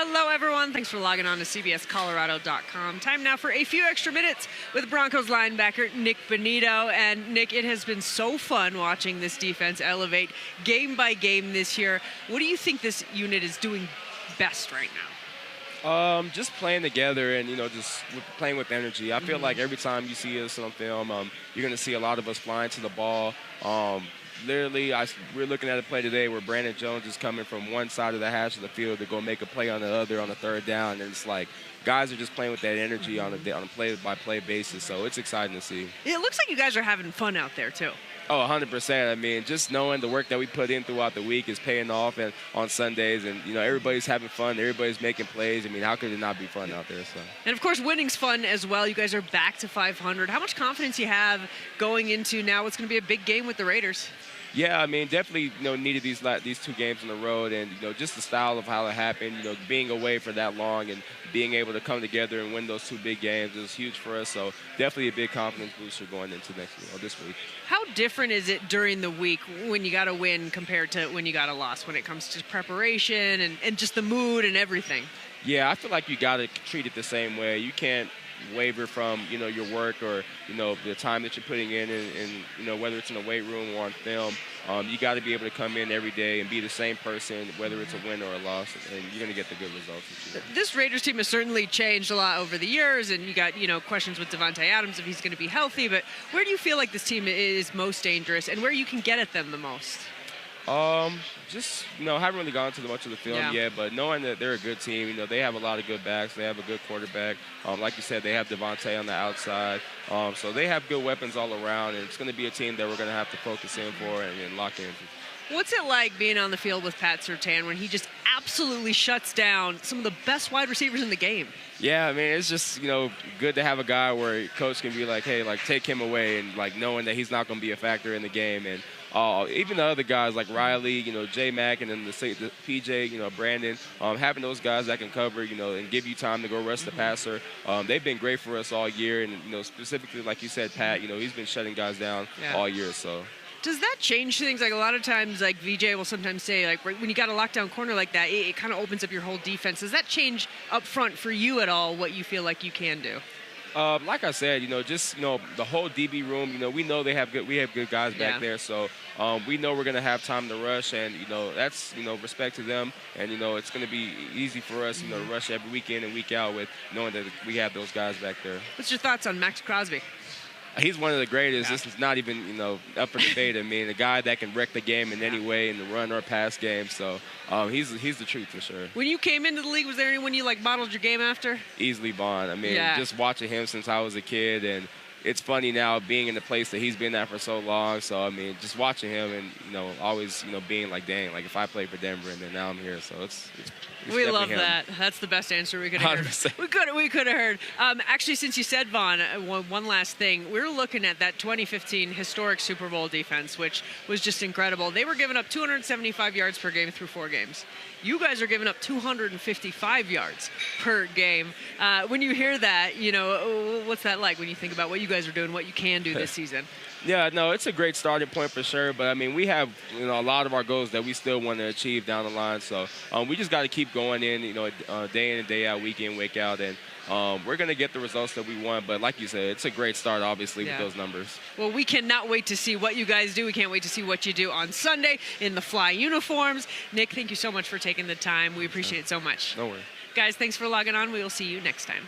Hello, everyone. Thanks for logging on to CBSColorado.com. Time now for a few extra minutes with Broncos linebacker Nik Bonitto. And, Nick, it has been so fun watching this defense elevate game by game this year. What do you think this unit is doing best right now? Just playing together and, just playing with energy. I feel like every time you see us on film, you're going to see a lot of us flying to the ball. Literally, we're looking at a play today where Brandon Jones is coming from one side of the hash of the field to go make a play on the other on the third down. And it's like guys are just playing with that energy on a play-by-play basis. So it's exciting to see. It looks like you guys are having fun out there, too. Oh, 100%. I mean, just knowing the work that we put in throughout the week is paying off and on Sundays. And, everybody's having fun. Everybody's making plays. I mean, how could it not be fun out there? So. And, of course, winning's fun as well. You guys are back to 500. How much confidence you have going into now what's going to be a big game with the Raiders? Yeah, I mean, definitely, needed these 2 games on the road, and just the style of how it happened. Being away for that long and being able to come together and win those 2 big games is huge for us. So definitely a big confidence booster going into this week. How different is it during the week when you got to win compared to when you got a loss when it comes to preparation and just the mood and everything? Yeah, I feel like you got to treat it the same way. You can't waver from your work or the time that you're putting in and whether it's in a weight room or on film. You got to be able to come in every day and be the same person, whether it's a win or a loss, and you're going to get the good results. This Raiders team has certainly changed a lot over the years, and you got questions with Devontae Adams if he's going to be healthy. But where do you feel like this team is most dangerous, and where you can get at them the most? Just, haven't really gone to much of the film yet, but knowing that they're a good team, they have a lot of good backs. They have a good quarterback. Like you said, they have Devontae on the outside. So they have good weapons all around, and it's going to be a team that we're going to have to focus in for and lock in. What's it like being on the field with Pat Surtain when he just absolutely shuts down some of the best wide receivers in the game? Yeah, I mean, it's just, good to have a guy where coach can be like, hey, take him away, and, knowing that he's not going to be a factor in the game. And even the other guys like Riley, J-Mac, and then the PJ, Brandon, having those guys that can cover, and give you time to go rush the passer. They've been great for us all year. And, specifically, like you said, Pat, he's been shutting guys down all year. So. Does that change things? Like a lot of times, like VJ will sometimes say, like when you got a lockdown corner like that, it kind of opens up your whole defense. Does that change up front for you at all what you feel like you can do? Like I said, just the whole DB room. We know we have good guys back there, so we know we're gonna have time to rush, and that's respect to them, and it's gonna be easy for us, to rush every week in and week out with knowing that we have those guys back there. What's your thoughts on Max Crosby? He's one of the greatest. Yeah. This is not even, up for debate. I mean, a guy that can wreck the game in any way in the run or pass game. So he's the truth for sure. When you came into the league, was there anyone you modeled your game after? Easily Bond. I mean, just watching him since I was a kid, and it's funny now being in the place that he's been at for so long. So I mean, just watching him and always being like, dang, like if I played for Denver and then now I'm here. So it's we love him. That. That's the best answer we could have heard. We could have heard. Actually, since you said Vaughn, one last thing. We're looking at that 2015 historic Super Bowl defense, which was just incredible. They were giving up 275 yards per game through 4 games. You guys are giving up 255 yards per game. When you hear that, what's that like when you think about what you guys are doing, what you can do this season? Yeah, no, it's a great starting point for sure. But, I mean, we have, a lot of our goals that we still want to achieve down the line. So we just got to keep going in, day in and day out, week in, week out. And we're going to get the results that we want. But like you said, it's a great start, obviously, with those numbers. Well, we cannot wait to see what you guys do. We can't wait to see what you do on Sunday in the Fly uniforms. Nick, thank you so much for taking the time. We appreciate it so much. No worries. Guys, thanks for logging on. We will see you next time.